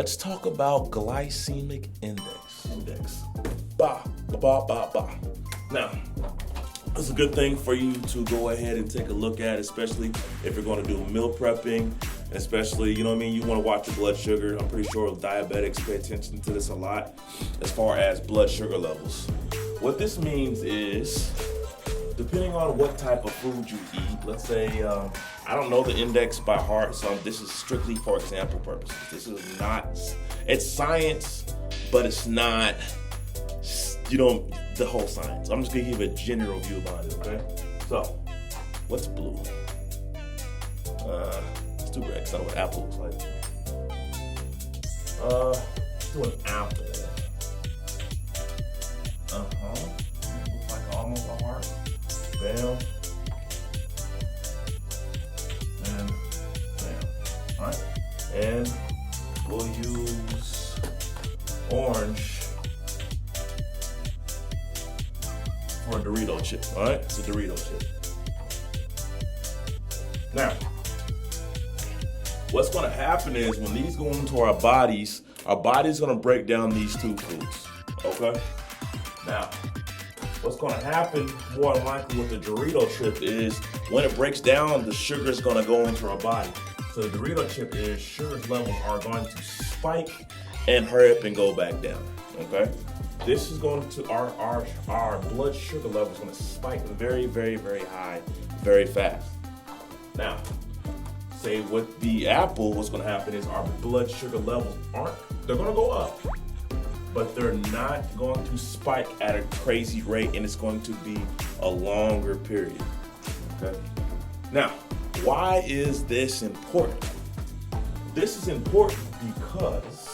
let's talk about glycemic index. Bah, bah, bah, bah, bah. Now, it's a good thing for you to go ahead and take a look at, especially if you're going to do meal prepping, especially, you know what I mean, you want to watch your blood sugar. I'm pretty sure diabetics pay attention to this a lot as far as blood sugar levels. What this means is, depending on what type of food you eat, let's say, I don't know the index by heart, so this is strictly for example purposes. This is not, it's science, but it's not, the whole science. I'm just gonna give a general view about it, okay? So, what's blue? It's too red, because I know what apple looks like. Let's do an apple. Looks like almost a heart. Bam. And bam. Alright. And we'll use orange for a Dorito chip. Alright? It's a Dorito chip. Now, what's going to happen is when these go into our body's going to break down these two foods. Okay? Now, what's going to happen more than likely with the Dorito chip is when it breaks down, the sugar is going to go into our body. So the Dorito chip is sugar levels are going to spike and hurry up and go back down. Okay? This is going to, our blood sugar level is going to spike very, very, very high, very fast. Now, say with the apple, what's going to happen is our blood sugar levels they're going to go up, but they're not going to spike at a crazy rate, and it's going to be a longer period, okay? Now, why is this important? This is important because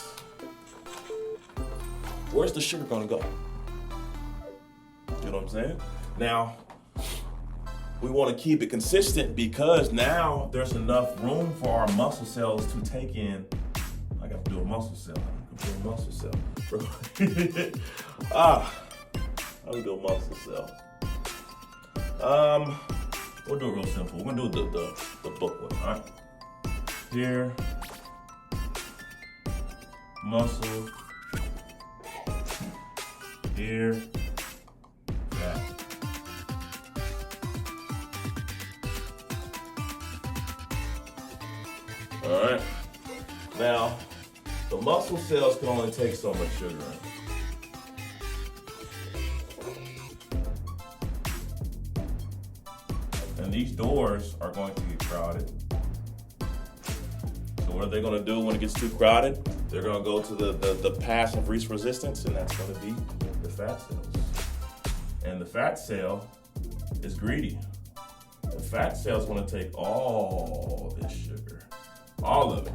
where's the sugar gonna go? You know what I'm saying? Now, we wanna keep it consistent because now there's enough room for our muscle cells to take in. I gotta do a muscle cell. How do we do a muscle cell? We'll do it real simple. We're gonna do the book one, all right? Here, muscle. Here, that. All right. Now, the muscle cells can only take so much sugar in. And these doors are going to get crowded. So what are they going to do when it gets too crowded? They're going to go to the path of least resistance, and that's going to be the fat cells. And the fat cell is greedy. The fat cell is going to take all this sugar, all of it,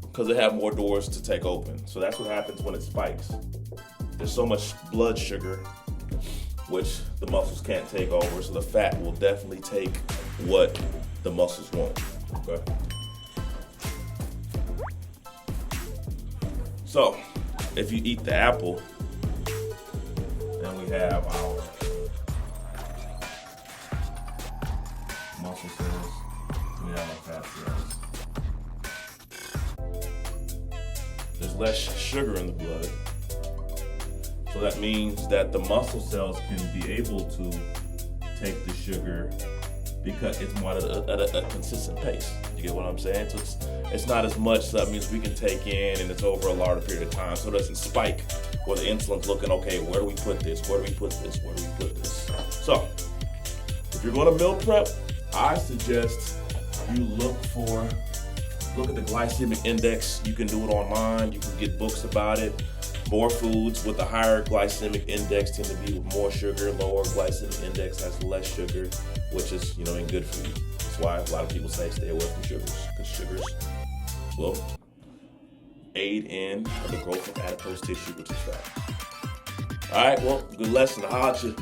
because they have more doors to take open. So that's what happens when it spikes. There's so much blood sugar, which the muscles can't take over, so the fat will definitely take what the muscles want, okay? So, if you eat the apple, then we have our muscle cells, we have our fat cells. There's less sugar in the blood, so that means that the muscle cells can be able to take the sugar because it's more at a consistent pace. You get what I'm saying? So it's not as much, so that means we can take in and it's over a larger period of time, so it doesn't spike where the insulin's looking, okay, where do we put this? Where do we put this? Where do we put this? So, if you're gonna meal prep, I suggest you look at the glycemic index. You can do it online, you can get books about it. More foods with a higher glycemic index tend to be with more sugar. Lower glycemic index has less sugar, which is, ain't good for you. That's why a lot of people say stay away from sugars, because sugars will aid in the growth of adipose tissue, which is fat. All right, well, good lesson. I'll holler at you.